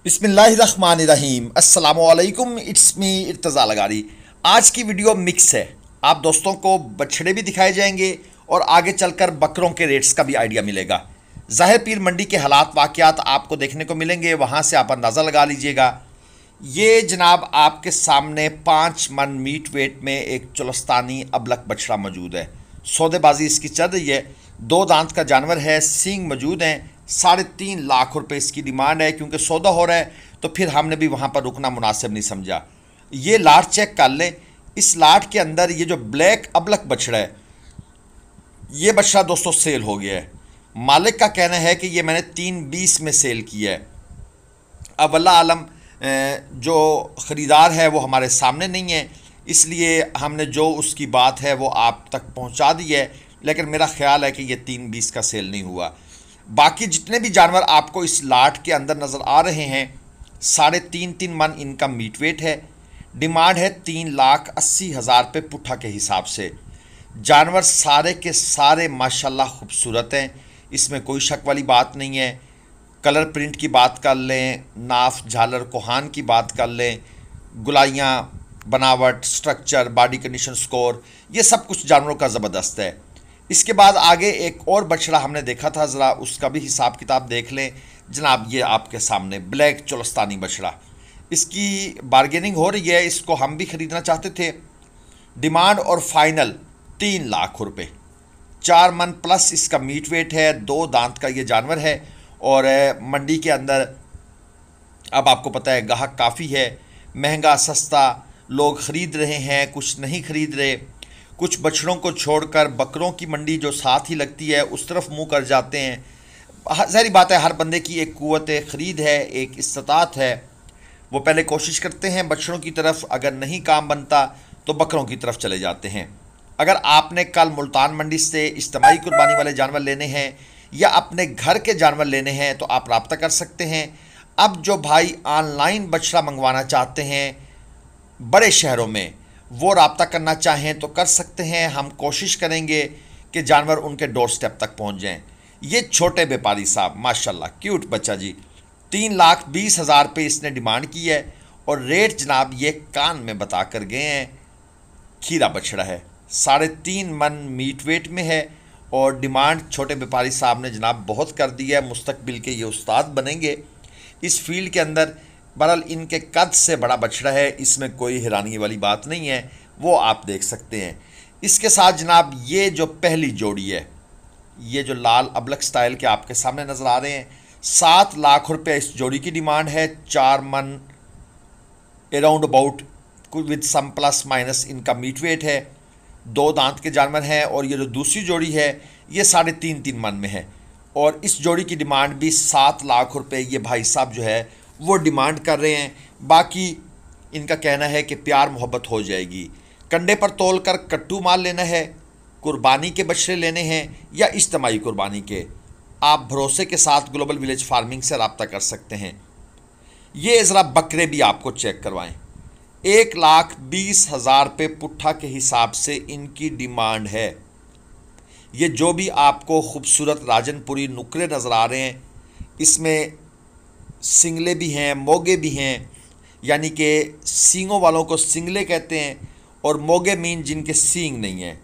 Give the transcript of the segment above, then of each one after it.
बिस्मिल्लाहिर्रहमानिर्रहीम अस्सलामुअलैकुम। It's me Irtaza Lagari. आज की वीडियो मिक्स है। आप दोस्तों को बछड़े भी दिखाए जाएंगे और आगे चलकर बकरों के रेट्स का भी आइडिया मिलेगा। ज़ाहिर पीर मंडी के हालात वाक़यात आपको देखने को मिलेंगे, वहाँ से आप अंदाज़ा लगा लीजिएगा। ये जनाब आपके सामने 5 मन मीट वेट में एक चुलस्तानी अबलक बछड़ा मौजूद है। सौदेबाजी इसकी चल रही है। 2 दांत का जानवर है, सींग मौजूद हैं। 3.5 लाख रुपए इसकी डिमांड है। क्योंकि सौदा हो रहा है तो फिर हमने भी वहाँ पर रुकना मुनासिब नहीं समझा। ये लाट चेक कर लें। इस लाट के अंदर ये जो ब्लैक अबलक बछड़ा है, ये बछड़ा दोस्तों सेल हो गया है। मालिक का कहना है कि ये मैंने 320 में सेल किया है। अब अल्लाह आलम, जो ख़रीदार है वो हमारे सामने नहीं है, इसलिए हमने जो उसकी बात है वो आप तक पहुंचा दी है। लेकिन मेरा ख्याल है कि ये 320 का सेल नहीं हुआ। बाकी जितने भी जानवर आपको इस लाट के अंदर नज़र आ रहे हैं, 3.5 मन इनका मीट वेट है। डिमांड है 3,80,000 रुपये पुट्ठा के हिसाब से। जानवर सारे के सारे माशाल्लाह खूबसूरत हैं, इसमें कोई शक वाली बात नहीं है। कलर प्रिंट की बात कर लें, नाफ झालर कोहान की बात कर लें, गुलाइयाँ, बनावट, स्ट्रक्चर, बॉडी कंडीशन स्कोर, ये सब कुछ जानवरों का ज़बरदस्त है। इसके बाद आगे एक और बछड़ा हमने देखा था, ज़रा उसका भी हिसाब किताब देख लें जनाब। ये आपके सामने ब्लैक चुलस्तानी बछड़ा, इसकी बारगेनिंग हो रही है। इसको हम भी ख़रीदना चाहते थे। डिमांड और फाइनल 3 लाख रुपये। 4 मन प्लस इसका मीट वेट है। 2 दांत का ये जानवर है। और मंडी के अंदर अब आपको पता है गाहक काफ़ी है, महंगा सस्ता लोग ख़रीद रहे हैं, कुछ नहीं ख़रीद रहे। कुछ बछड़ों को छोड़कर बकरों की मंडी जो साथ ही लगती है उस तरफ मुंह कर जाते हैं। ज़ाहिर बात है, हर बंदे की एक कुव्वत ख़रीद है, एक इस्तात है। वो पहले कोशिश करते हैं बछड़ों की तरफ, अगर नहीं काम बनता तो बकरों की तरफ चले जाते हैं। अगर आपने कल मुल्तान मंडी से इज्तिमाई कुर्बानी वाले जानवर लेने हैं या अपने घर के जानवर लेने हैं तो आप रब्ता कर सकते हैं। अब जो भाई ऑनलाइन बछड़ा मंगवाना चाहते हैं बड़े शहरों में, वो रब्ता करना चाहें तो कर सकते हैं। हम कोशिश करेंगे कि जानवर उनके डोर स्टेप तक पहुंच जाएं। ये छोटे व्यापारी साहब माशाल्लाह क्यूट बच्चा जी, 3,20,000 रुपये इसने डिमांड की है। और रेट जनाब ये कान में बता कर गए हैं। खीरा बछड़ा है, 3.5 मन मीट वेट में है। और डिमांड छोटे व्यापारी साहब ने जनाब बहुत कर दी है। मुस्तकबिल के ये उस्ताद बनेंगे इस फील्ड के अंदर। बहरहाल इनके कद से बड़ा बछड़ा है, इसमें कोई हैरानी वाली बात नहीं है, वो आप देख सकते हैं। इसके साथ जनाब ये जो पहली जोड़ी है, ये जो लाल अबलक स्टाइल के आपके सामने नज़र आ रहे हैं, 7 लाख रुपये इस जोड़ी की डिमांड है। 4 मन around about with some plus minus इनका मीट वेट है। 2 दांत के जानवर हैं। और ये जो दूसरी जोड़ी है ये 3.5 मन में है। और इस जोड़ी की डिमांड भी 7 लाख रुपये ये भाई साहब जो है वो डिमांड कर रहे हैं। बाकी इनका कहना है कि प्यार मोहब्बत हो जाएगी। कंडे पर तोल कर कट्टू माल लेना है, कुर्बानी के बछड़े लेने हैं या इज्तिमाई कुर्बानी के, आप भरोसे के साथ ग्लोबल विलेज फार्मिंग से रब्ता कर सकते हैं। ये ज़रा बकरे भी आपको चेक करवाएं। 1,20,000 रुपये पुट्ठा के हिसाब से इनकी डिमांड है। ये जो भी आपको खूबसूरत राजनपुरी नुकरे नज़र आ रहे हैं, इसमें सिंगले भी हैं, मोगे भी हैं। यानी कि सींगों वालों को सिंगले कहते हैं और मोगे मीन जिनके सींग नहीं हैं।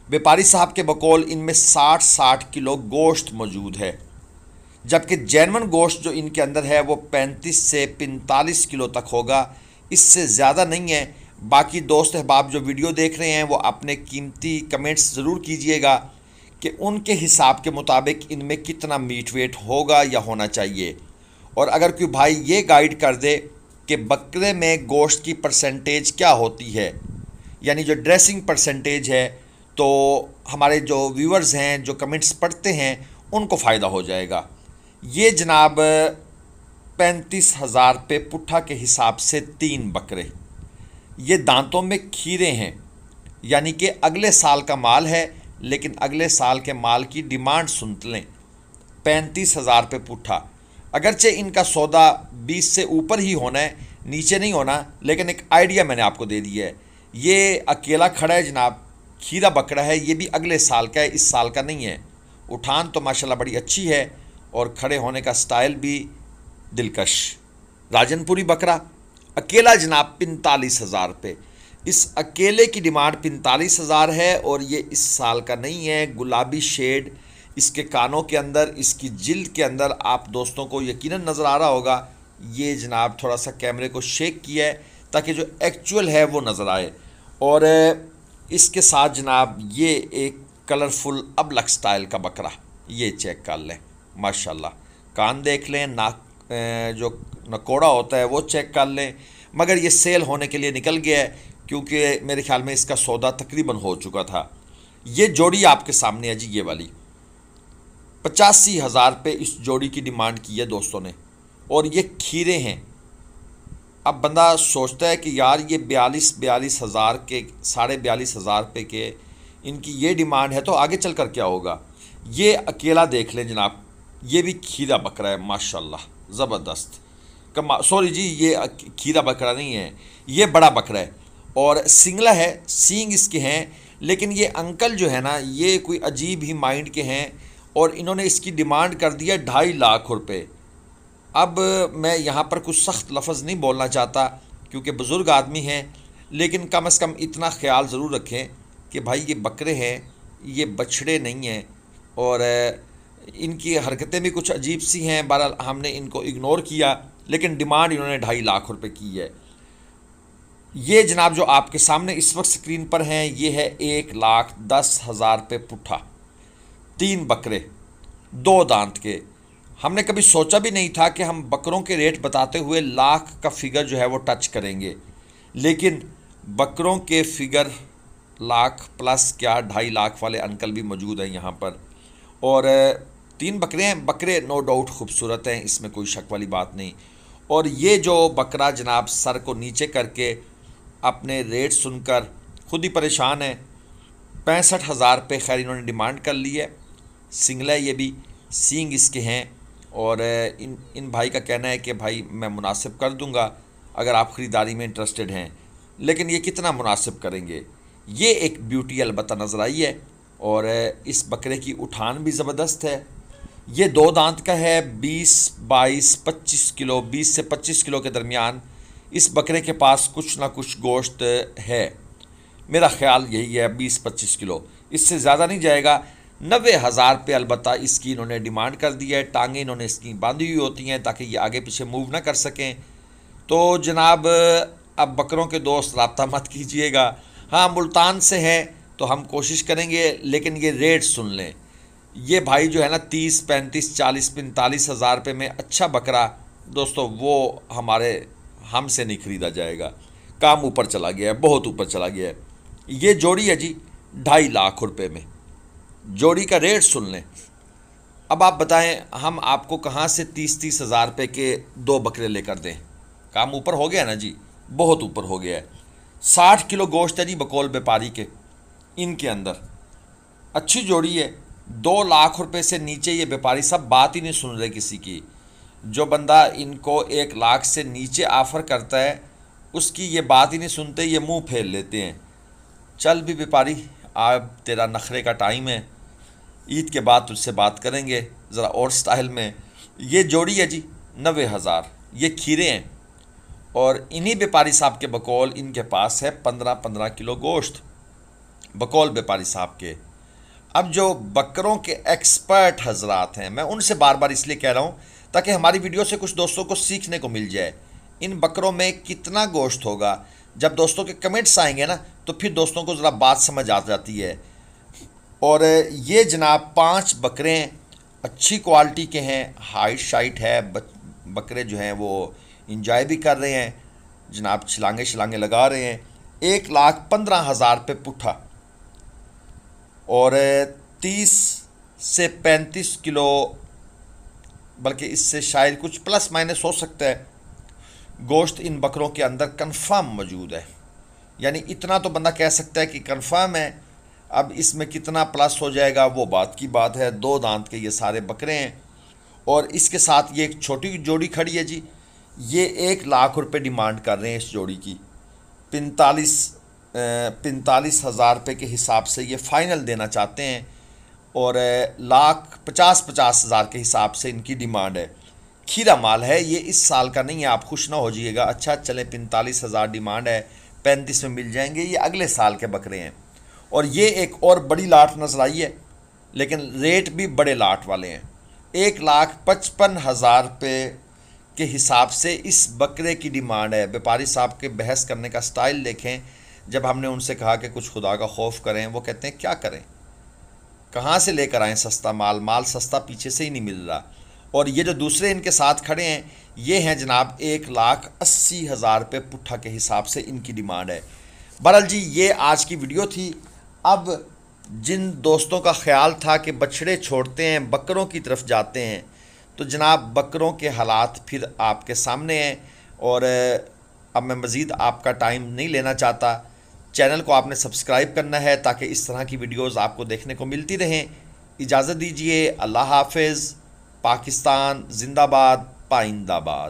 व्यापारी साहब के बकौल इनमें 60 किलो गोश्त मौजूद है। जबकि जैनवन गोश्त जो इनके अंदर है वो 35 से 45 किलो तक होगा, इससे ज़्यादा नहीं है। बाकी दोस्त अहबाब जो वीडियो देख रहे हैं वो अपने कीमती कमेंट्स ज़रूर कीजिएगा कि उनके हिसाब के मुताबिक इनमें कितना मीट वेट होगा या होना चाहिए। और अगर कोई भाई ये गाइड कर दे कि बकरे में गोश्त की परसेंटेज क्या होती है, यानी जो ड्रेसिंग परसेंटेज है, तो हमारे जो व्यूअर्स हैं जो कमेंट्स पढ़ते हैं उनको फ़ायदा हो जाएगा। ये जनाब 35,000 रुपये पुट्ठा के हिसाब से 3 बकरे। ये दांतों में खीरे हैं, यानी कि अगले साल का माल है। लेकिन अगले साल के माल की डिमांड सुन लें, 35,000 रुपये पुट्ठा। अगरचे इनका सौदा 20 से ऊपर ही होना है, नीचे नहीं होना, लेकिन एक आइडिया मैंने आपको दे दिया है। ये अकेला खड़ा है जनाब, खीरा बकरा है, ये भी अगले साल का है, इस साल का नहीं है। उठान तो माशाल्लाह बड़ी अच्छी है और खड़े होने का स्टाइल भी दिलकश। राजनपुरी बकरा अकेला जनाब 45,000 रुपये। इस अकेले की डिमांड 45,000 है और ये इस साल का नहीं है। गुलाबी शेड इसके कानों के अंदर, इसकी जिल्द के अंदर आप दोस्तों को यकीनन नज़र आ रहा होगा। ये जनाब थोड़ा सा कैमरे को शेक किया है ताकि जो एक्चुअल है वो नज़र आए। और इसके साथ जनाब ये एक कलरफुल अबलक स्टाइल का बकरा, ये चेक कर लें माशाल्लाह। कान देख लें, नाक जो नकोड़ा होता है वो चेक कर लें। मगर ये सेल होने के लिए निकल गया है क्योंकि मेरे ख्याल में इसका सौदा तकरीबन हो चुका था। ये जोड़ी आपके सामने है जी, ये वाली 85,000 रुपये इस जोड़ी की डिमांड की है दोस्तों ने। और ये खीरे हैं। अब बंदा सोचता है कि यार ये 42,000 के 42,500 रुपये के इनकी ये डिमांड है तो आगे चल कर क्या होगा। ये अकेला देख लें जनाब, ये भी खीरा बकरा है माशाल्लाह, ज़बरदस्त। सॉरी जी, ये खीरा बकरा नहीं है, ये बड़ा बकरा है और सिंगला है, सींग इसके हैं। लेकिन ये अंकल जो है ना, ये कोई अजीब ही माइंड के हैं और इन्होंने इसकी डिमांड कर दिया 2.5 लाख रुपये। अब मैं यहाँ पर कुछ सख्त लफ्ज़ नहीं बोलना चाहता क्योंकि बुज़ुर्ग आदमी हैं, लेकिन कम से कम इतना ख्याल ज़रूर रखें कि भाई ये बकरे हैं, ये बछड़े नहीं हैं और इनकी हरकतें भी कुछ अजीब सी हैं। बहरहाल हमने इनको इग्नोर किया, लेकिन डिमांड इन्होंने 2.5 लाख रुपए की है। ये जनाब जो आपके सामने इस वक्त स्क्रीन पर हैं, ये है 1,10,000 रुपये पुट्ठा। 3 बकरे 2 दांत के। हमने कभी सोचा भी नहीं था कि हम बकरों के रेट बताते हुए लाख का फिगर जो है वो टच करेंगे, लेकिन बकरों के फिगर लाख प्लस क्या 2.5 लाख वाले अंकल भी मौजूद हैं यहाँ पर। और 3 बकरे हैं। बकरे नो डाउट खूबसूरत हैं, इसमें कोई शक वाली बात नहीं। और ये जो बकरा जनाब सर को नीचे करके अपने रेट सुनकर खुद ही परेशान है। 65,000 रुपये खैर इन्होंने डिमांड कर ली है। सिंगला ये भी, सींग इसके हैं और इन भाई का कहना है कि भाई मैं मुनासिब कर दूंगा अगर आप ख़रीदारी में इंटरेस्टेड हैं। लेकिन ये कितना मुनासिब करेंगे। ये एक ब्यूटी अलबत्ता नज़र आई है और इस बकरे की उठान भी ज़बरदस्त है। ये 2 दांत का है। 20, 22, 25 किलो, 20 से 25 किलो के दरमियान इस बकरे के पास कुछ ना कुछ गोश्त है। मेरा ख्याल यही है 20-25 किलो, इससे ज़्यादा नहीं जाएगा। 90,000 रुपये अलबत्ता इसकी इन्होंने डिमांड कर दी है। टांगें इन्होंने इसकी बांधी हुई होती हैं ताकि ये आगे पीछे मूव ना कर सकें। तो जनाब अब बकरों के दोस्त रब्ता मत कीजिएगा। हाँ, मुल्तान से हैं तो हम कोशिश करेंगे, लेकिन ये रेट सुन लें। ये भाई जो है ना 30, 35, 40, 45,000 रुपये में अच्छा बकरा दोस्तों वो हमसे नहीं ख़रीदा जाएगा। काम ऊपर चला गया है, बहुत ऊपर चला गया है। ये जोड़ी है जी 2.5 लाख रुपये में। जोड़ी का रेट सुन लें। अब आप बताएं हम आपको कहाँ से 30,000 रुपये के 2 बकरे लेकर दें। काम ऊपर हो गया ना जी, बहुत ऊपर हो गया है। 60 किलो गोश्त है जी बकौल व्यापारी के इनके अंदर। अच्छी जोड़ी है। 2 लाख रुपए से नीचे ये व्यापारी सब बात ही नहीं सुन रहे किसी की। जो बंदा इनको 1 लाख से नीचे ऑफ़र करता है उसकी ये बात ही नहीं सुनते, ये मुंह फेर लेते हैं। चल भी व्यापारी, अब तेरा नखरे का टाइम है, ईद के बाद तुझसे बात करेंगे ज़रा और स्टाइल में। ये जोड़ी है जी 90,000। ये खीरे हैं और इन्हीं व्यापारी साहब के बकौल इनके पास है 15-15 किलो गोश्त, बकौल व्यापारी साहब के। अब जो बकरों के एक्सपर्ट हजरात हैं, मैं उनसे बार बार इसलिए कह रहा हूँ ताकि हमारी वीडियो से कुछ दोस्तों को सीखने को मिल जाए। इन बकरों में कितना गोश्त होगा, जब दोस्तों के कमेंट्स आएंगे ना तो फिर दोस्तों को ज़रा बात समझ आ जाती है। और ये जनाब 5 बकरे अच्छी क्वालिटी के हैं, हाइट शाइट है। बकरे जो हैं वो इंजॉय भी कर रहे हैं जनाब, छलांगे लगा रहे हैं। 1,15,000 रुपये पुट्ठा और 30 से 35 किलो, बल्कि इससे शायद कुछ प्लस माइनस हो सकता है, गोश्त इन बकरों के अंदर कंफर्म मौजूद है। यानी इतना तो बंदा कह सकता है कि कंफर्म है। अब इसमें कितना प्लस हो जाएगा वो बात की बात है। 2 दांत के ये सारे बकरे हैं और इसके साथ ये एक छोटी जोड़ी खड़ी है जी। ये 1 लाख रुपए डिमांड कर रहे हैं इस जोड़ी की। 45,000 रुपये के हिसाब से ये फ़ाइनल देना चाहते हैं और 1,50,000 के हिसाब से इनकी डिमांड है। खीरा माल है, ये इस साल का नहीं है, आप खुश ना हो जाइएगा। अच्छा चले 45,000 डिमांड है, 35 में मिल जाएंगे, ये अगले साल के बकरे हैं। और ये एक और बड़ी लाट नजर आई है, लेकिन रेट भी बड़े लाट वाले हैं। 1,55,000 रुपये के हिसाब से इस बकरे की डिमांड है। व्यापारी साहब के बहस करने का स्टाइल देखें। जब हमने उनसे कहा कि कुछ खुदा का खौफ करें, वो कहते हैं क्या करें, कहाँ से लेकर आएँ सस्ता माल, माल सस्ता पीछे से ही नहीं मिल रहा। और ये जो दूसरे इनके साथ खड़े हैं, ये हैं जनाब 1,80,000 रुपये पुट्ठा के हिसाब से इनकी डिमांड है। बहरहाल जी, ये आज की वीडियो थी। अब जिन दोस्तों का ख्याल था कि बछड़े छोड़ते हैं बकरों की तरफ जाते हैं, तो जनाब बकरों के हालात फिर आपके सामने हैं। और अब मैं मज़ीद आपका टाइम नहीं लेना चाहता। चैनल को आपने सब्सक्राइब करना है ताकि इस तरह की वीडियोज़ आपको देखने को मिलती रहें। इजाज़त दीजिए, अल्लाह हाफ़िज़। पाकिस्तान जिंदाबाद, पाइंदाबाद।